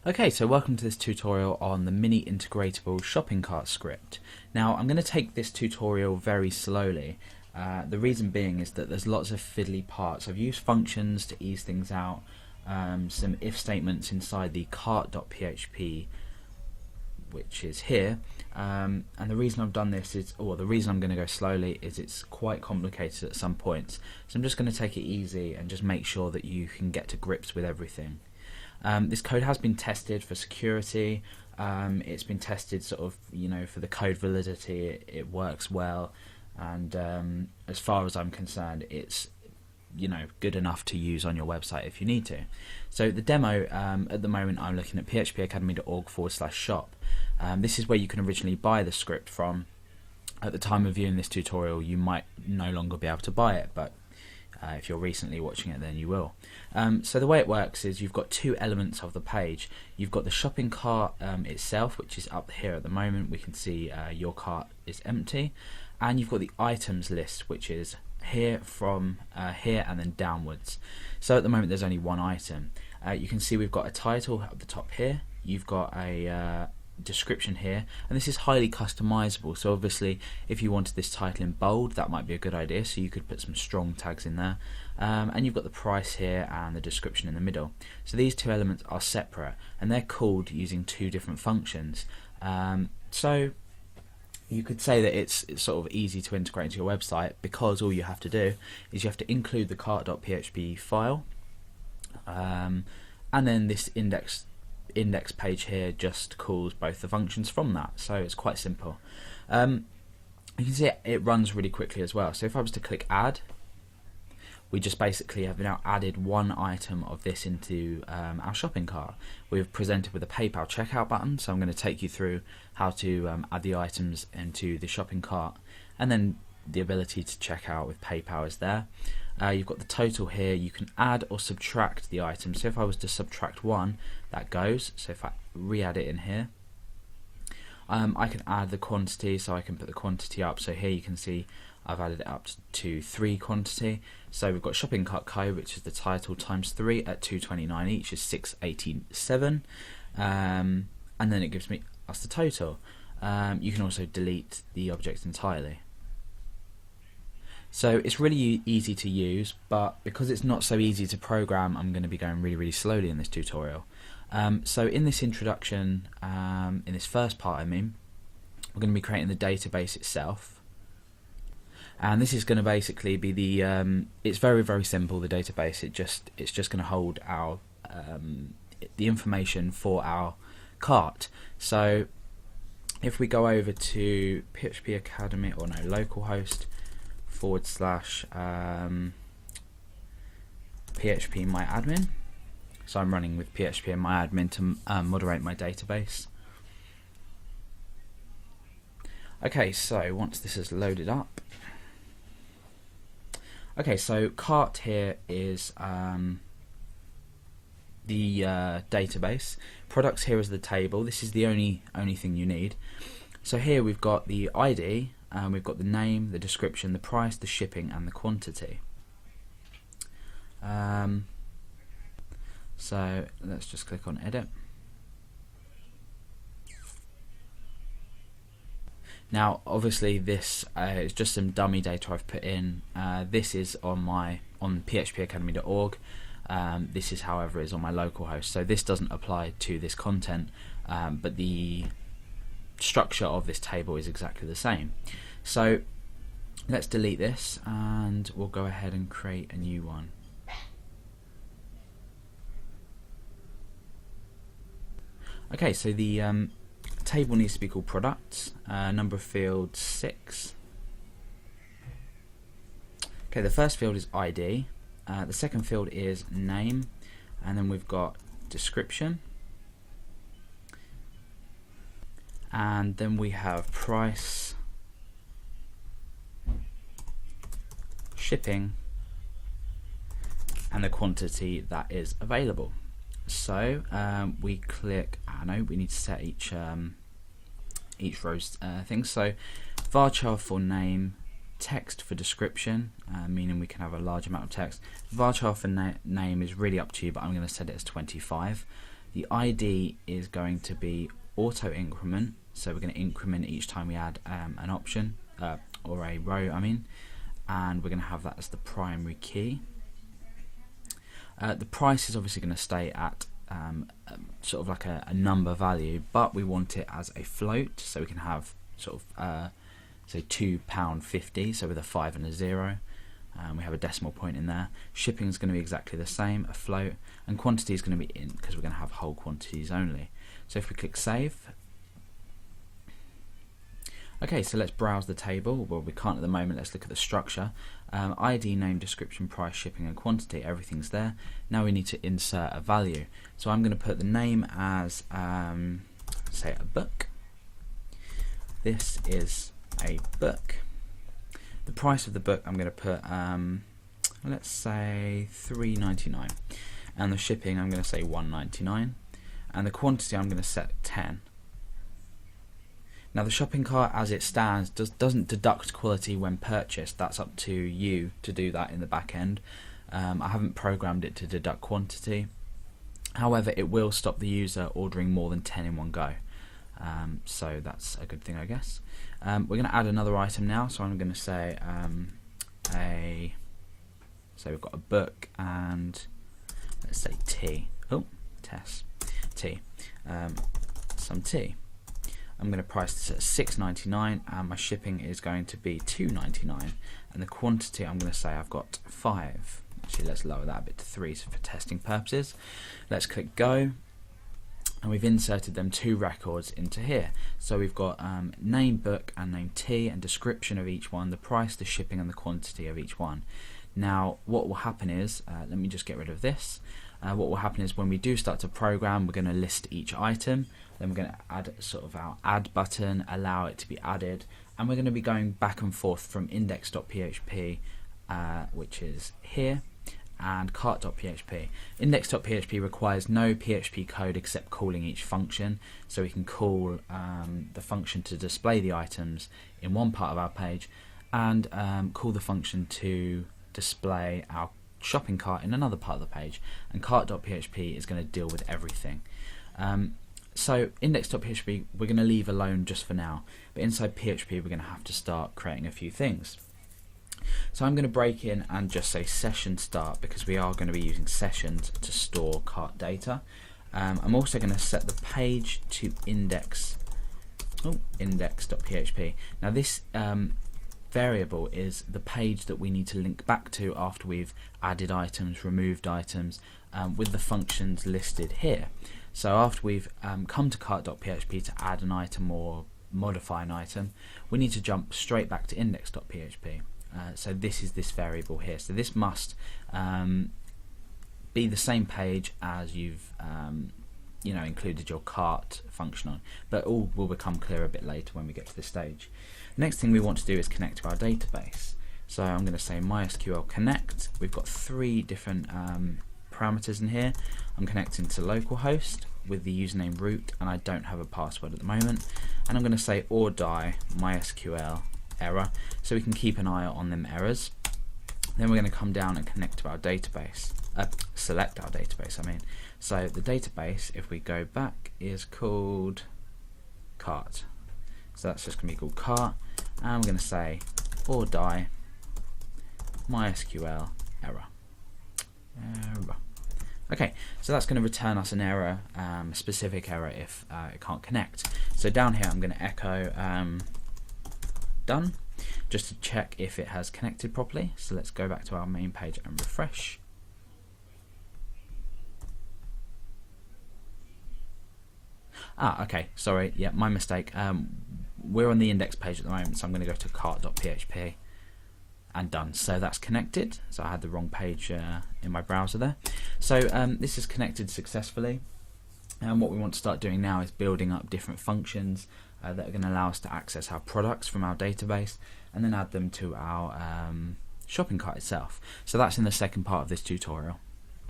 Okay, so welcome to this tutorial on the mini integratable shopping cart script. Now I'm going to take this tutorial very slowly. The reason being is that there's lots of fiddly parts. I've used functions to ease things out, some if statements inside the cart.php, which is here, and the reason I've done this is, or the reason I'm going to go slowly is it's quite complicated at some points. So I'm just going to take it easy and just make sure that you can get to grips with everything. This code has been tested for security. It's been tested sort of, for the code validity. It works well, and as far as I'm concerned, it's good enough to use on your website if you need to. So the demo, at the moment, I'm looking at phpacademy.org/shop. This is where you can originally buy the script from. At the time of viewing this tutorial, you might no longer be able to buy it, but if you're recently watching it, then you will. So the way it works is you've got two elements of the page. You've got the shopping cart itself, which is up here at the moment. We can see your cart is empty, and you've got the items list, which is here from here and then downwards. So at the moment there's only one item. You can see we've got a title at the top here. You've got a description here, and this is highly customizable. So obviously if you wanted this title in bold, that might be a good idea, so you could put some strong tags in there, and you've got the price here and the description in the middle. So these two elements are separate and they're called using two different functions. So you could say that it's sort of easy to integrate into your website, because all you have to do is you have to include the cart.php file, and then this index page here just calls both the functions from that. So it's quite simple. You can see it runs really quickly as well. So if I was to click add, we just basically have now added one item of this into our shopping cart. We've presented with a PayPal checkout button, so I'm going to take you through how to add the items into the shopping cart, and then the ability to check out with PayPal is there. You've got the total here. You can add or subtract the items. So if I was to subtract one, that goes. So if I re-add it in here, I can add the quantity, so I can put the quantity up. So here you can see I've added it up to 3 quantity. So we've got shopping cart code, which is the title, times 3 at 229 each is 687, and then it gives me us the total. You can also delete the object entirely. So it's really easy to use, but because it's not so easy to program, I'm going to be going really slowly in this tutorial. So in this introduction, in this first part we're going to be creating the database itself, and this is going to basically be the it's very simple, the database. It's just going to hold our the information for our cart. So if we go over to PHP Academy, or no, localhost / PHP my admin. So I'm running with PHP and my admin to moderate my database. Okay, so once this is loaded up, okay, so cart here is the database. Products here is the table. This is the only thing you need. So here we've got the ID, we've got the name, the description, the price, the shipping, and the quantity. So let's just click on edit. Now obviously this is just some dummy data I've put in. This is on phpacademy.org. This is, however, is on my local host, so this doesn't apply to this content, but the structure of this table is exactly the same. So let's delete this and we'll go ahead and create a new one. Okay, so the table needs to be called products, number of field 6. Okay, the first field is ID, the second field is name, and then we've got description, and then we have price, shipping, and the quantity that is available. So we click, we need to set each row's thing. So varchar for name, text for description, meaning we can have a large amount of text. Varchar for name is really up to you, but I'm going to set it as 25. The ID is going to be auto increment, so we're going to increment each time we add an option or a row, and we're going to have that as the primary key. The price is obviously going to stay at sort of like a number value, but we want it as a float, so we can have sort of say £2.50, so with a 5 and a 0. We have a decimal point in there. Shipping is going to be exactly the same, a float, and quantity is going to be int because we're going to have whole quantities only. So if we click save, okay, so let's browse the table. Well, we can't at the moment. Let's look at the structure. ID, name, description, price, shipping, and quantity. Everything's there. Now we need to insert a value. So I'm going to put the name as say a book. This is a book. The price of the book I'm going to put let's say £3.99, and the shipping I'm going to say £1.99, and the quantity I'm going to set 10. Now the shopping cart as it stands doesn't deduct quality when purchased. That's up to you to do that in the back end. I haven't programmed it to deduct quantity. However, it will stop the user ordering more than 10 in one go. So that's a good thing, I guess. We're going to add another item now, so I'm going to say so we've got a book and let's say tea. Tea. Some tea. I'm going to price this at £6.99, and my shipping is going to be £2.99, and the quantity I'm going to say I've got 5. Actually, let's lower that a bit to 3 so for testing purposes. Let's click go, and we've inserted them 2 records into here. So we've got name book and name tea and description of each one, the price, the shipping, and the quantity of each one. Now what will happen is, let me just get rid of this. What will happen is when we do start to program, we're going to list each item, then we're going to add sort of our add button, allow it to be added, and we're going to be going back and forth from index.php, which is here, and cart.php. Index.php requires no PHP code except calling each function, so we can call the function to display the items in one part of our page, and call the function to display our shopping cart in another part of the page, and cart.php is going to deal with everything. So index.php we're going to leave alone just for now, but inside PHP we're going to have to start creating a few things. So I'm going to break in and just say session start, because we are going to be using sessions to store cart data. I'm also going to set the page to index.php. Now this variable is the page that we need to link back to after we've added items, removed items, with the functions listed here. So after we've come to cart.php to add an item or modify an item, we need to jump straight back to index.php. So this is this variable here. So this must be the same page as you've included your cart function on, but all will become clear a bit later when we get to this stage. Next thing we want to do is connect to our database. So I'm going to say MySQL connect. We've got 3 different parameters in here. I'm connecting to localhost with the username root, and I don't have a password at the moment. And I'm going to say or die MySQL error, so we can keep an eye on them errors. Then we're going to come down and connect to our database. Select our database, So the database, if we go back, is called cart. So that's just going to be called cart, and I'm going to say or die MySQL error. Okay, so that's going to return us an error, a specific error if it can't connect. So down here I'm going to echo done, just to check if it has connected properly. So let's go back to our main page and refresh. Okay, sorry, yeah, my mistake. We're on the index page at the moment, so I'm going to go to cart.php and done. So that's connected. So I had the wrong page in my browser there. So this is connected successfully, and what we want to start doing now is building up different functions that are going to allow us to access our products from our database and then add them to our shopping cart itself. So that's in the second part of this tutorial.